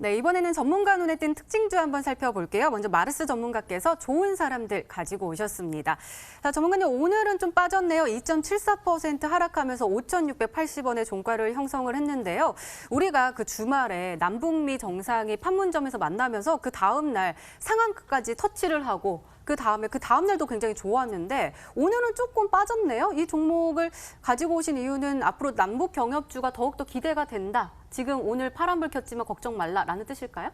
네, 이번에는 전문가 눈에 띈 특징주 한번 살펴볼게요. 먼저 마르스 전문가께서 좋은 사람들 가지고 오셨습니다. 자, 전문가님 오늘은 좀 빠졌네요. 2.74% 하락하면서 5,680원의 종가를 형성을 했는데요. 우리가 그 주말에 남북미 정상이 판문점에서 만나면서 그 다음 날 상한가까지 터치를 하고 그 다음 날도 굉장히 좋았는데 오늘은 조금 빠졌네요. 이 종목을 가지고 오신 이유는 앞으로 남북 경협주가 더욱더 기대가 된다. 지금 오늘 파란불 켰지만 걱정 말라라는 뜻일까요?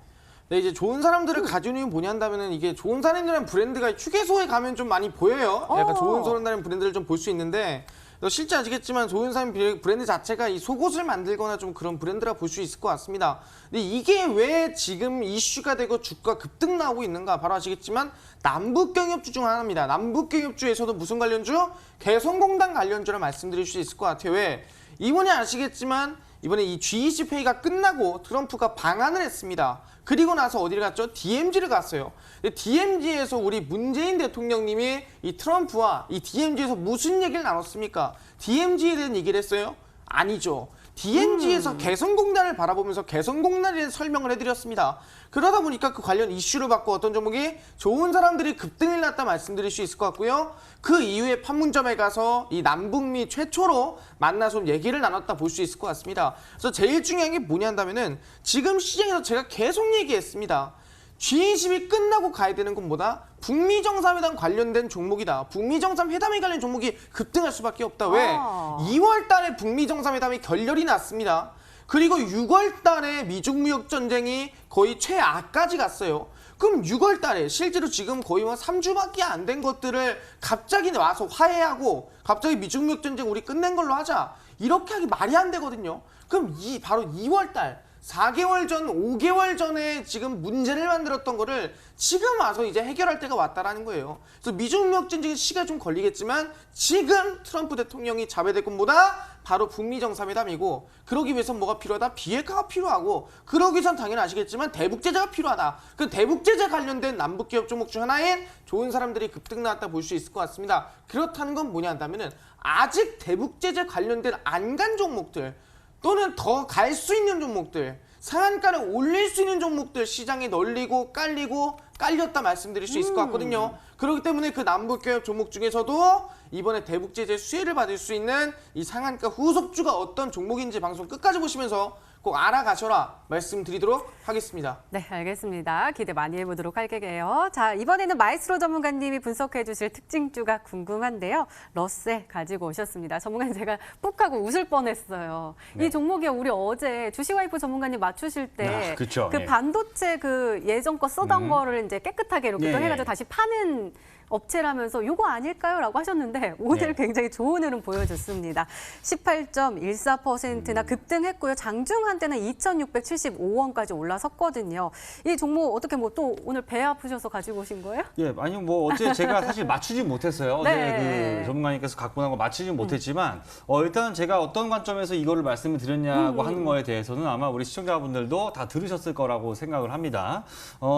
네, 이제 좋은 사람들을 가지고 있는 뭐냐 한다면은 이게 좋은 사람들이라는 브랜드가 휴게소에 가면 좀 많이 보여요. 약간 좋은 사람들이라는 브랜드를 좀 볼 수 있는데 실제 아시겠지만 좋은 사람 브랜드 자체가 이 속옷을 만들거나 좀 그런 브랜드라 볼 수 있을 것 같습니다. 근데 이게 왜 지금 이슈가 되고 주가 급등 나오고 있는가 바로 아시겠지만 남북 경협주 중 하나입니다. 남북 경협주에서도 무슨 관련주? 개성공단 관련주라 말씀드릴 수 있을 것 같아요. 왜? 이번에 아시겠지만 이번에 이 G20 회의가 끝나고 트럼프가 방한을 했습니다. 그리고 나서 어디를 갔죠? DMZ를 갔어요. DMZ에서 우리 문재인 대통령님이 이 트럼프와 이 DMZ에서 무슨 얘기를 나눴습니까? DMZ에 대한 얘기를 했어요? 아니죠. DMZ에서 개성공단을 바라보면서 개성공단에 대한 설명을 해드렸습니다. 그러다 보니까 그 관련 이슈를 받고 어떤 종목이 좋은 사람들이 급등을 났다 말씀드릴 수 있을 것 같고요. 그 이후에 판문점에 가서 이 남북미 최초로 만나서 얘기를 나눴다 볼 수 있을 것 같습니다. 그래서 제일 중요한 게 뭐냐 한다면은 지금 시장에서 제가 계속 얘기했습니다. G20이 끝나고 가야 되는 건 뭐다? 북미 정상회담 관련된 종목이다. 북미 정상회담에 관련 종목이 급등할 수밖에 없다. 왜? 2월 달에 북미 정상회담이 결렬이 났습니다. 그리고 6월 달에 미중 무역 전쟁이 거의 최악까지 갔어요. 그럼 6월 달에 실제로 지금 거의 3주밖에 안 된 것들을 갑자기 와서 화해하고 갑자기 미중 무역 전쟁 우리 끝낸 걸로 하자. 이렇게 하기 말이 안 되거든요. 그럼 바로 2월 달 4개월 전, 5개월 전에 지금 문제를 만들었던 거를 지금 와서 이제 해결할 때가 왔다라는 거예요. 그래서 미중 무역 전쟁이 시간이 좀 걸리겠지만 지금 트럼프 대통령이 잡아야 될 건 뭐다? 바로 북미 정상회담이고 그러기 위해선 뭐가 필요하다? 비핵화가 필요하고 그러기 위해선 당연히 아시겠지만 대북 제재가 필요하다. 그 대북 제재 관련된 남북 기업 종목 중 하나인 좋은 사람들이 급등 나왔다 볼 수 있을 것 같습니다. 그렇다는 건 뭐냐 한다면은 아직 대북 제재 관련된 안 간 종목들 또는 더 갈 수 있는 종목들, 상한가를 올릴 수 있는 종목들 시장에 널리고 깔렸다 말씀드릴 수 있을 것 같거든요. 그렇기 때문에 그 남북경협 종목 중에서도 이번에 대북 제재 수혜를 받을 수 있는 이 상한가 후속주가 어떤 종목인지 방송 끝까지 보시면서 꼭 알아가셔라 말씀드리도록 하겠습니다. 네, 알겠습니다. 기대 많이 해보도록 할게요. 자, 이번에는 마이스로 전문가님이 분석해 주실 특징주가 궁금한데요. 러셀 가지고 오셨습니다. 전문가님 제가 푹 하고 웃을 뻔했어요. 네. 이 종목이 우리 어제 주식와이프 전문가님 맞추실 때 그 반도체 그 예전 거 쓰던 거를 이제 깨끗하게 이렇게 또 해가지고 다시 파는 업체라면서 이거 아닐까요? 라고 하셨는데 오늘 굉장히 좋은 흐름 보여줬습니다. 18.14%나 급등했고요. 장중 한때는 2,675원까지 올라섰거든요. 이 종목 어떻게 뭐 또 오늘 배 아프셔서 가지고 오신 거예요? 예, 아니 뭐 어제 제가 사실 맞추지 못했어요. 어제 그 전문가님께서 갖고 나온 거 맞추지 못했지만 일단 제가 어떤 관점에서 이거를 말씀을 드렸냐고 하는 거에 대해서는 아마 우리 시청자분들도 다 들으셨을 거라고 생각을 합니다.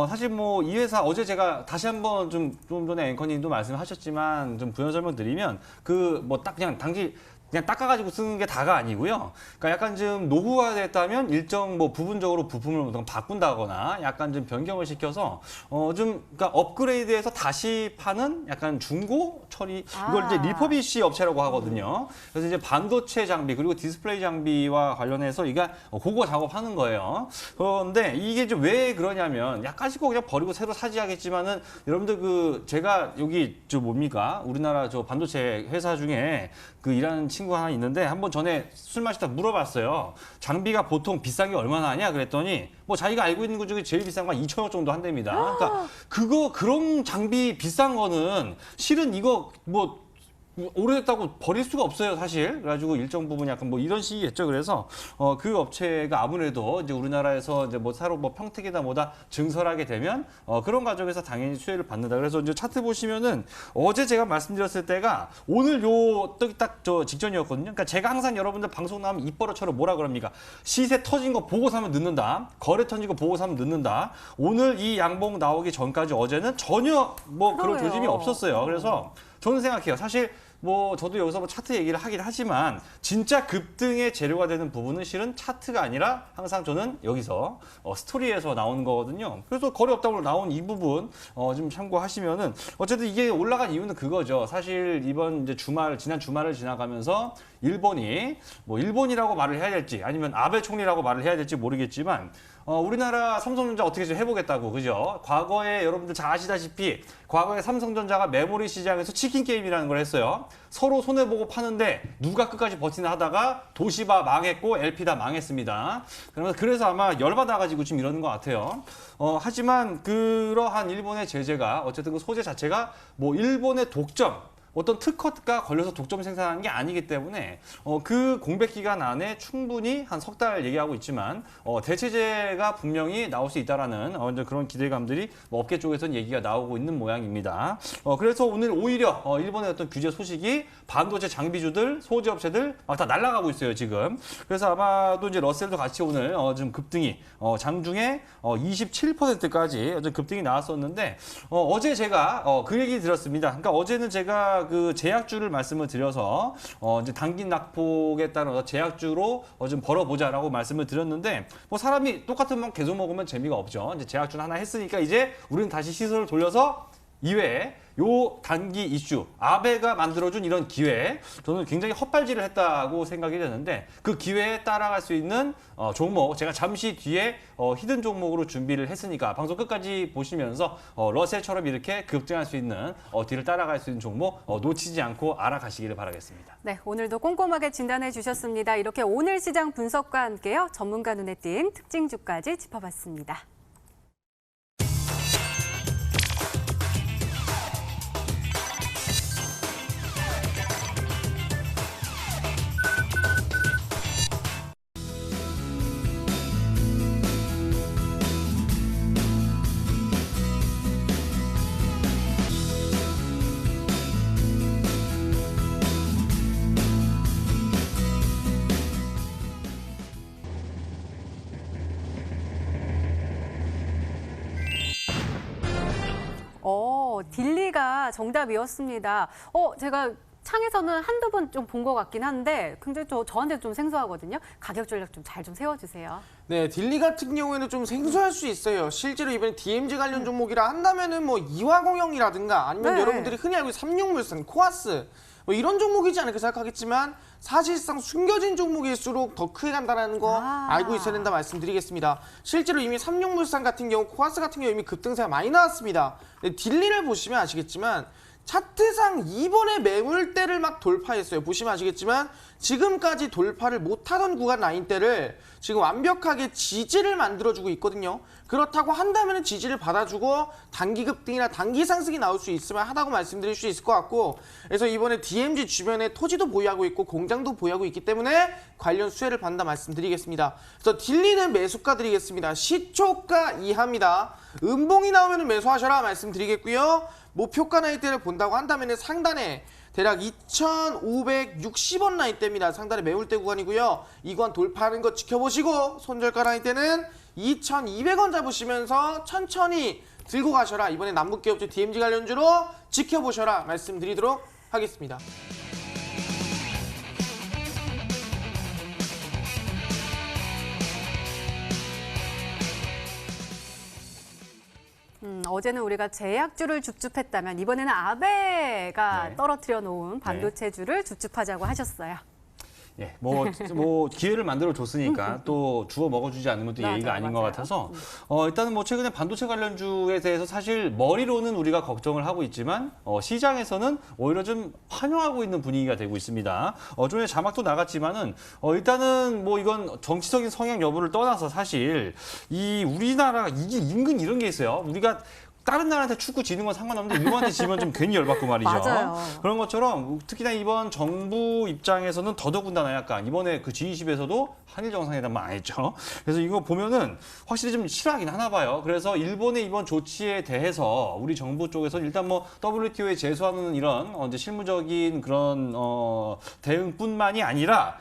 사실 뭐 이 회사 어제 제가 다시 한번 좀 전에 앵커님도 말씀하셨지만 좀 부연 설명드리면 그 뭐 딱 그냥 그냥 닦아가지고 쓰는 게 다가 아니고요. 그러니까 약간 좀 노후화됐다면 일정 뭐 부분적으로 부품을 바꾼다거나 약간 좀 변경을 시켜서 그러니까 업그레이드해서 다시 파는 약간 중고 처리 이걸 이제 리퍼비시 업체라고 하거든요. 그래서 이제 반도체 장비 그리고 디스플레이 장비와 관련해서 이게 그거 작업하는 거예요. 그런데 이게 좀 왜 그러냐면 약간씩 그냥 버리고 새로 사지 하겠지만은 여러분들 그 제가 여기 저 뭡니까 우리나라 저 반도체 회사 중에 그 일하는 친구 하나 있는데 한번 전에 술 마시다 물어봤어요. 장비가 보통 비싼 게 얼마나 하냐 그랬더니 뭐 자기가 알고 있는 것 중에 제일 비싼 건 2천억 정도 한답니다. 그러니까 그런 장비 비싼 거는 실은 이거 뭐 오래됐다고 버릴 수가 없어요, 사실. 그래가지고 일정 부분 약간 뭐 이런 식이겠죠. 그래서 그 업체가 아무래도 이제 우리나라에서 이제 뭐 새로 뭐 평택이다 뭐다 증설하게 되면 그런 과정에서 당연히 수혜를 받는다. 그래서 이제 차트 보시면은 어제 제가 말씀드렸을 때가 오늘 요 딱 저 직전이었거든요. 그러니까 제가 항상 여러분들 방송 나오면 입버릇처럼 뭐라 그럽니까? 시세 터진 거 보고 사면 늦는다. 거래 터진 거 보고 사면 늦는다. 오늘 이 양봉 나오기 전까지 어제는 전혀 뭐 그런 조짐이 없었어요. 그래서 저는 생각해요. 사실 뭐 저도 여기서 뭐 차트 얘기를 하긴 하지만 진짜 급등의 재료가 되는 부분은 실은 차트가 아니라 항상 저는 여기서 스토리에서 나오는 거거든요. 그래서 거래 없다고 나온 이 부분 좀 참고하시면은 어쨌든 이게 올라간 이유는 그거죠. 사실 이번 이제 지난 주말을 지나가면서 일본이 뭐 일본이라고 말을 해야 될지 아니면 아베 총리라고 말을 해야 될지 모르겠지만 우리나라 삼성전자 어떻게 좀 해보겠다고, 그죠? 과거에 여러분들 잘 아시다시피 과거에 삼성전자가 메모리 시장에서 치킨 게임이라는 걸 했어요. 서로 손해보고 파는데 누가 끝까지 버티나 하다가 도시바 망했고 LP 다 망했습니다. 그래서 아마 열받아가지고 지금 이러는 것 같아요. 하지만 그러한 일본의 제재가 어쨌든 그 소재 자체가 뭐 일본의 독점, 어떤 특허가 걸려서 독점 생산하는 게 아니기 때문에 그 공백 기간 안에 충분히 한 석 달 얘기하고 있지만 대체제가 분명히 나올 수 있다라는 이제 그런 기대감들이 뭐 업계 쪽에서는 얘기가 나오고 있는 모양입니다. 그래서 오늘 오히려 일본의 어떤 규제 소식이 반도체 장비주들, 소재 업체들 막 다 날아가고 있어요 지금. 그래서 아마도 이제 러셀도 같이 오늘 좀 급등이 장중에 27%까지 급등이 나왔었는데 어제 제가 그 얘기 들었습니다. 그러니까 어제는 제가 그 제약주를 말씀을 드려서 이제 당긴 낙폭에 따른 제약주로 좀 벌어보자라고 말씀을 드렸는데 뭐 사람이 똑같은 만 계속 먹으면 재미가 없죠. 이제 제약주는 하나 했으니까 이제 우리는 다시 시선을 돌려서 이외에 요 단기 이슈, 아베가 만들어준 이런 기회, 저는 굉장히 헛발질을 했다고 생각이 되는데 그 기회에 따라갈 수 있는 종목, 제가 잠시 뒤에 히든 종목으로 준비를 했으니까 방송 끝까지 보시면서 러셀처럼 이렇게 급등할 수 있는 뒤를 따라갈 수 있는 종목 놓치지 않고 알아가시기를 바라겠습니다. 네, 오늘도 꼼꼼하게 진단해 주셨습니다. 이렇게 오늘 시장 분석과 함께요. 전문가 눈에 띈 특징주까지 짚어봤습니다. 딜리가 정답이었습니다. 제가 창에서는 한두 번 좀 본 것 같긴 한데 굉장히 저한테 좀 생소하거든요. 가격 전략 좀 잘 좀 세워주세요. 네, 딜리 같은 경우에는 좀 생소할 수 있어요. 실제로 이번에 DMZ 관련 종목이라 한다면은 뭐 이화공영이라든가 아니면 네. 여러분들이 흔히 알고 있는 삼육물산, 코아스 뭐 이런 종목이지 않을까 생각하겠지만 사실상 숨겨진 종목일수록 더 크게 간다는 거 알고 있어야 된다 말씀드리겠습니다. 실제로 이미 삼육물산 같은 경우, 코아스 같은 경우 이미 급등세가 많이 나왔습니다. 딜리를 보시면 아시겠지만 차트상 이번에 매물대를 막 돌파했어요. 보시면 아시겠지만 지금까지 돌파를 못하던 구간 라인대를 지금 완벽하게 지지를 만들어주고 있거든요. 그렇다고 한다면 지지를 받아주고 단기 급등이나 단기 상승이 나올 수 있으면 하다고 말씀드릴 수 있을 것 같고, 그래서 이번에 DMZ 주변에 토지도 보유하고 있고 공장도 보유하고 있기 때문에 관련 수혜를 받는다 말씀드리겠습니다. 그래서 딜리는 매수가 드리겠습니다. 시초가 이하입니다. 음봉이 나오면 매수하셔라 말씀드리겠고요. 목표가 나이대를 본다고 한다면 상단에 대략 2,560원 라인대입니다. 상단에 매물대 구간이고요. 이 구간 돌파하는 거 지켜보시고 손절가 라인대는 2,200원 잡으시면서 천천히 들고 가셔라. 이번에 남북기업주 DMZ 관련주로 지켜보셔라 말씀드리도록 하겠습니다. 어제는 우리가 제약주를 줍줍했다면 이번에는 아베가 네. 떨어뜨려 놓은 반도체주를 줍줍하자고 하셨어요. 예, 뭐 기회를 만들어 줬으니까 또 주워 먹어주지 않으면 또 예의가 아닌 것 같아서 일단은 뭐 최근에 반도체 관련주에 대해서 사실 머리로는 우리가 걱정을 하고 있지만 시장에서는 오히려 좀 환영하고 있는 분위기가 되고 있습니다. 좀 전에 자막도 나갔지만은 일단은 뭐 이건 정치적인 성향 여부를 떠나서 사실 이 우리나라가 이게 은근 이런 게 있어요. 우리가 다른 나라한테 축구 지는 건 상관없는데 일본한테 지면 좀 괜히 열받고 말이죠. 맞아요. 그런 것처럼 특히나 이번 정부 입장에서는 더더군다나 약간 이번에 그 G20에서도 한일 정상회담만 안 했죠. 그래서 이거 보면은 확실히 좀 싫어하긴 하나 봐요. 그래서 일본의 이번 조치에 대해서 우리 정부 쪽에서 일단 뭐 WTO에 제소하는 이런 이제 실무적인 그런 대응뿐만이 아니라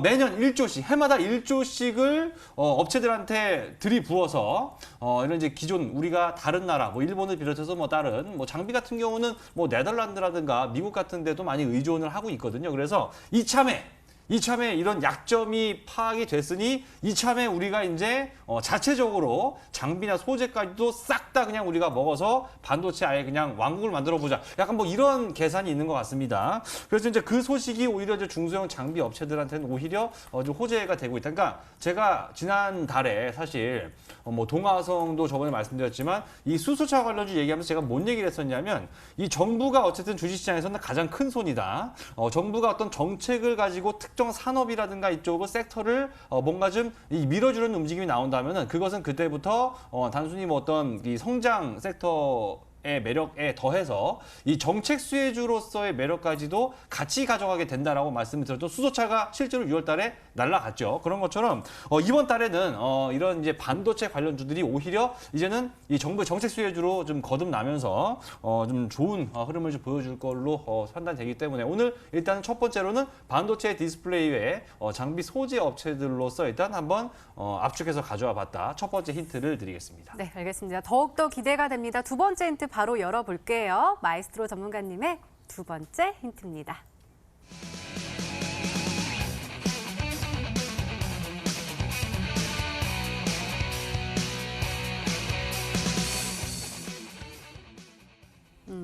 매년 1조씩, 해마다 1조씩을 업체들한테 들이부어서 이런 이제 기존 우리가 다른 나라 나라, 뭐 일본을 비롯해서 뭐 다른 뭐 장비 같은 경우는 뭐 네덜란드라든가 미국 같은 데도 많이 의존을 하고 있거든요. 그래서 이참에 이런 약점이 파악이 됐으니 이참에 우리가 이제 자체적으로 장비나 소재까지도 싹 다 그냥 우리가 먹어서 반도체 아예 그냥 왕국을 만들어 보자. 약간 뭐 이런 계산이 있는 것 같습니다. 그래서 이제 그 소식이 오히려 이제 중소형 장비 업체들한테는 오히려 좀 호재가 되고 있다. 그러니까 제가 지난달에 사실 뭐 동아성도 저번에 말씀드렸지만 이 수소차 관련주 얘기하면서 제가 뭔 얘기를 했었냐면 이 정부가 어쨌든 주식시장에서는 가장 큰 손이다. 정부가 어떤 정책을 가지고 특정 산업이라든가 이쪽을 섹터를 뭔가 좀 밀어주는 움직임이 나온다면은 그것은 그때부터 단순히 뭐 어떤 이 성장 섹터의 매력에 더해서 이 정책 수혜주로서의 매력까지도 같이 가져가게 된다라고 말씀을 드렸던 수소차가 실제로 6월 달에 날아갔죠. 그런 것처럼 이번 달에는 이런 이제 반도체 관련주들이 오히려 이제는 이 정부의 정책 수혜주로 좀 거듭나면서 좀 좋은 흐름을 좀 보여줄 걸로 판단되기 때문에 오늘 일단 첫 번째로는 반도체 디스플레이 외에 장비 소재 업체들로서 일단 한번 압축해서 가져와 봤다. 첫 번째 힌트를 드리겠습니다. 네, 알겠습니다. 더욱더 기대가 됩니다. 두 번째 힌트 바로 열어볼게요. 마이스트로 전문가님의 두 번째 힌트입니다.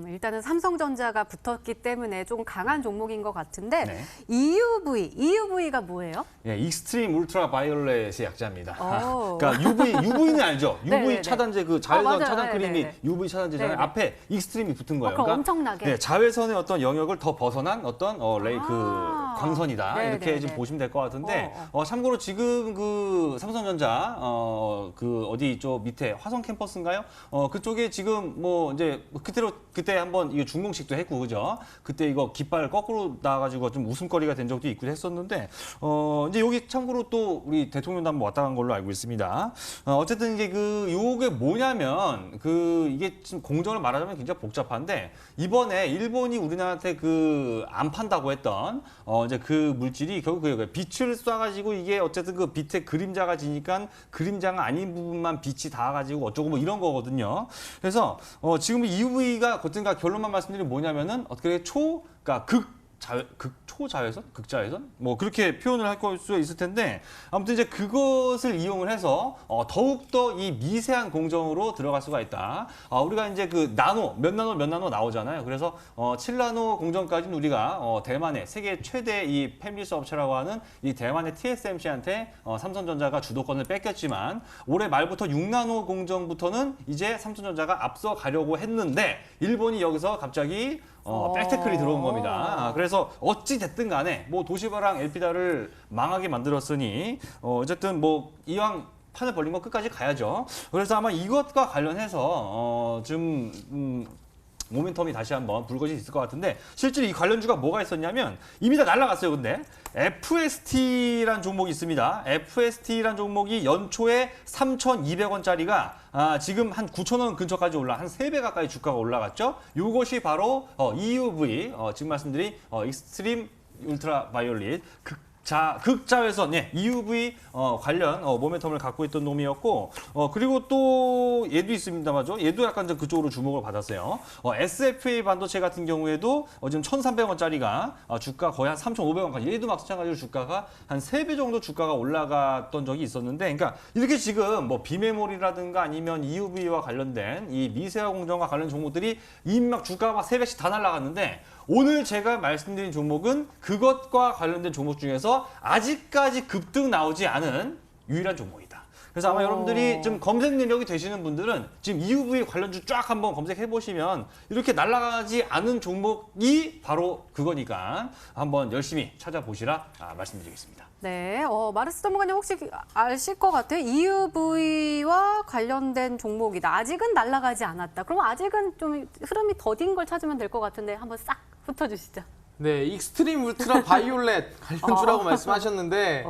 일단은 삼성전자가 붙었기 때문에 조금 강한 종목인 것 같은데 네. EUV가 뭐예요? 예, 익스트림 울트라 바이올렛의 약자입니다. 오. 그러니까 UV는 알죠? UV 네네네. 차단제 그 자외선 맞아요. 차단 크림이 네네네. UV 차단제잖아요. 네네. 앞에 익스트림이 붙은 거예요. 그럼 엄청나게. 네, 자외선의 어떤 영역을 더 벗어난 어떤 아. 그 광선이다. 네네네. 이렇게 좀 보시면 될 것 같은데 참고로 지금 그 삼성전자 그 어디 저 밑에 화성 캠퍼스인가요? 그쪽에 지금 뭐 이제 그때 한번 이거 중공식도 했고 그죠? 그때 이거 깃발 거꾸로 나와가지고 좀 웃음거리가 된 적도 있고 했었는데 이제 여기 참고로 또 우리 대통령도 한번 왔다 간 걸로 알고 있습니다. 어쨌든 이게 요게 뭐냐면 이게 지금 공정을 말하자면 굉장히 복잡한데 이번에 일본이 우리나라한테 안 판다고 했던 이제 그 물질이 결국 빛을 쏴가지고 이게 어쨌든 그 빛의 그림자가 지니까 그림자가 아닌 부분만 빛이 닿아가지고 어쩌고 뭐 이런 거거든요. 그래서 지금 EUV가 어쨌든가 결론만 말씀드리면 뭐냐면은 어떻게 그러니까 초자외선? 극자외선? 뭐 그렇게 표현을 할 수 있을 텐데 아무튼 이제 그것을 이용을 해서 더욱더 이 미세한 공정으로 들어갈 수가 있다. 우리가 이제 몇 나노 나오잖아요. 그래서 7나노 공정까지는 우리가 대만의 세계 최대 이 팹리스 업체라고 하는 이 대만의 TSMC한테 삼성전자가 주도권을 뺏겼지만 올해 말부터 6나노 공정부터는 이제 삼성전자가 앞서 가려고 했는데 일본이 여기서 갑자기 백태클이 들어온 겁니다. 그래서 어찌 됐든 간에 뭐 도시바랑 엘피다를 망하게 만들었으니 어쨌든 뭐 이왕 판을 벌린 거 끝까지 가야죠. 그래서 아마 이것과 관련해서 모멘텀이 다시 한번 불 것이 있을 것 같은데 실제로 이 관련주가 뭐가 있었냐면 이미 다 날아갔어요. 근데 FST라는 종목이 있습니다. FST라는 종목이 연초에 3,200원짜리가 지금 한 9,000원 근처까지 한 3배 가까이 주가가 올라갔죠. 이것이 바로 EUV, 지금 말씀드린 익스트림 울트라 바이올릿 극자외선 EUV 관련 모멘텀을 갖고 있던 놈이었고 그리고 또 얘도 있습니다. 맞죠? 얘도 약간 좀 그쪽으로 주목을 받았어요. SFA 반도체 같은 경우에도 지금 1,300원짜리가 주가 거의 한 3,500원까지 얘도 마찬가지로 주가가 한 3배 정도 주가가 올라갔던 적이 있었는데 그러니까 이렇게 지금 뭐 비메모리라든가 아니면 EUV와 관련된 이 미세화 공정과 관련 종목들이 이미 막 주가가 막 3배씩 다 날아갔는데 오늘 제가 말씀드린 종목은 그것과 관련된 종목 중에서 아직까지 급등 나오지 않은 유일한 종목이다. 그래서 아마 여러분들이 좀 검색 능력이 되시는 분들은 지금 EUV 관련주 쫙 한번 검색해 보시면 이렇게 날아가지 않은 종목이 바로 그거니까 한번 열심히 찾아보시라 말씀드리겠습니다. 네, 마르스 전문가님 혹시 아실 것 같아요? EUV와 관련된 종목이다. 아직은 날아가지 않았다. 그럼 아직은 좀 흐름이 더딘 걸 찾으면 될 것 같은데 한번 싹 훑어주시죠. 네, 익스트림 울트라 바이올렛 관련주라고 말씀하셨는데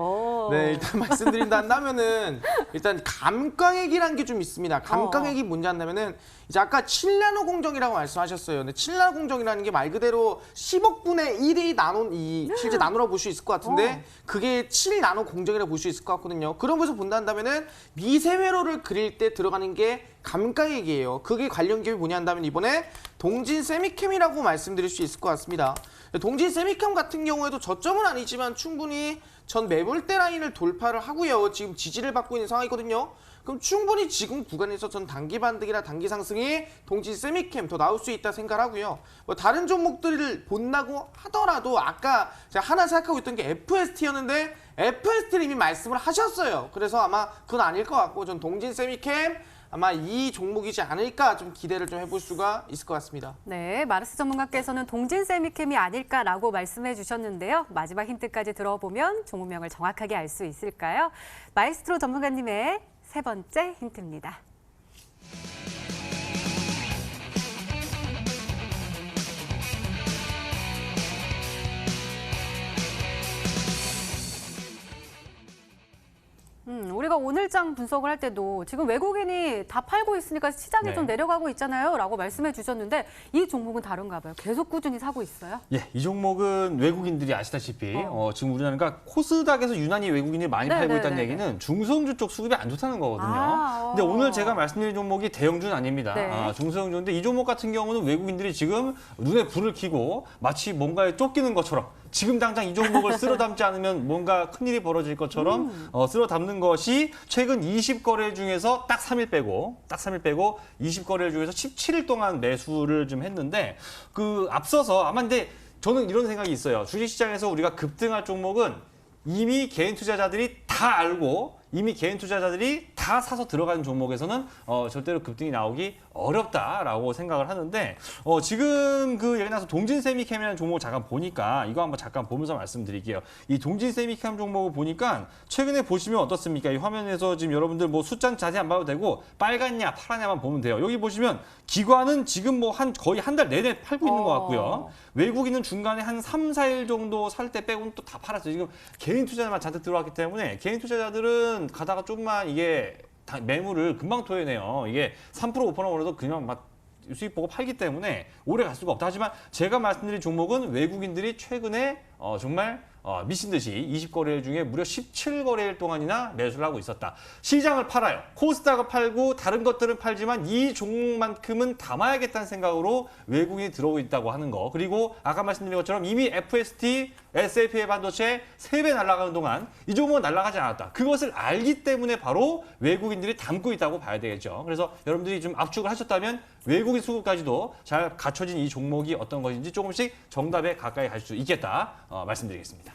네, 일단 말씀드린다면은 일단 감가액이라는 게 좀 있습니다. 감가액이 뭔지 한다면은 이제 아까 7나노 공정이라고 말씀하셨어요. 근데 7나노 공정이라는 게 말 그대로 10억분의 1이 실제 나노라고 볼 수 있을 것 같은데 그게 7나노 공정이라고 볼 수 있을 것 같거든요. 그런 것에서 본다면은 미세 회로를 그릴 때 들어가는 게 감가액이에요. 그게 관련 기업이 뭐냐 한다면 이번에 동진 세미캠이라고 말씀드릴 수 있을 것 같습니다. 동진 세미캠 같은 경우에도 저점은 아니지만 충분히 전 매물대 라인을 돌파를 하고요. 지금 지지를 받고 있는 상황이거든요. 그럼 충분히 지금 구간에서 전 단기 반등이나 단기 상승이 동진 세미캠 더 나올 수 있다 생각하고요. 뭐 다른 종목들을 본다고 하더라도 아까 제가 하나 생각하고 있던 게 FST였는데 FST를 이미 말씀을 하셨어요. 그래서 아마 그건 아닐 것 같고 전 동진 세미캠 아마 이 종목이지 않을까 좀 기대를 좀 해볼 수가 있을 것 같습니다. 네, 마르스 전문가께서는 동진 세미캠이 아닐까라고 말씀해 주셨는데요. 마지막 힌트까지 들어보면 종목명을 정확하게 알 수 있을까요? 마이스트로 전문가님의 세 번째 힌트입니다. 우리가 오늘장 분석을 할 때도 지금 외국인이 다 팔고 있으니까 시장이 네. 좀 내려가고 있잖아요 라고 말씀해 주셨는데 이 종목은 다른가 봐요. 계속 꾸준히 사고 있어요? 예, 이 종목은 외국인들이 아시다시피 지금 우리나라가 코스닥에서 유난히 외국인이 많이 네, 팔고 네, 있다는 네, 얘기는 중소형주 쪽 수급이 안 좋다는 거거든요. 아, 근데 오늘 제가 말씀드린 종목이 대형주는 아닙니다. 네. 중소형주인데 이 종목 같은 경우는 외국인들이 지금 눈에 불을 켜고 마치 뭔가에 쫓기는 것처럼 지금 당장 이 종목을 쓸어 담지 않으면 뭔가 큰일이 벌어질 것처럼 쓸어 담는 것이 최근 20거래 중에서 딱 3일 빼고 20거래 중에서 17일 동안 매수를 좀 했는데 그 앞서서 아마 근데 저는 이런 생각이 있어요. 주식시장에서 우리가 급등할 종목은 이미 개인 투자자들이 다 알고 이미 개인 투자자들이 다 사서 들어가는 종목에서는 절대로 급등이 나오기 어렵다라고 생각을 하는데 지금 그 얘기 나서 동진세미캠이라는 종목을 잠깐 보니까 이거 한번 잠깐 보면서 말씀드릴게요. 이 동진세미캠 종목을 보니까 최근에 보시면 어떻습니까? 이 화면에서 지금 여러분들 뭐 숫자는 자세히 안 봐도 되고 빨갛냐 파랗냐만 보면 돼요. 여기 보시면 기관은 지금 뭐 거의 한 달 내내 팔고 있는 것 같고요. 외국인은 중간에 한 3, 4일 정도 살 때 빼고는 또 다 팔았어요. 지금 개인 투자자만 잔뜩 들어왔기 때문에 개인 투자자들은 가다가 조금만 이게 매물을 금방 토해내요. 이게 3% 5% 오르도 그냥 막 수익 보고 팔기 때문에 오래 갈 수가 없다. 하지만 제가 말씀드린 종목은 외국인들이 최근에 정말 미친 듯이 20거래일 중에 무려 17거래일 동안이나 매수를 하고 있었다. 시장을 팔아요. 코스닥을 팔고 다른 것들은 팔지만 이 종목만큼은 담아야겠다는 생각으로 외국인이 들어오고 있다고 하는 거. 그리고 아까 말씀드린 것처럼 이미 FST, SAP의 반도체 3배 날아가는 동안 이 종목은 날아가지 않았다. 그것을 알기 때문에 바로 외국인들이 담고 있다고 봐야 되겠죠. 그래서 여러분들이 좀 압축을 하셨다면 외국인 수급까지도 잘 갖춰진 이 종목이 어떤 것인지 조금씩 정답에 가까이 갈 수 있겠다 말씀드리겠습니다.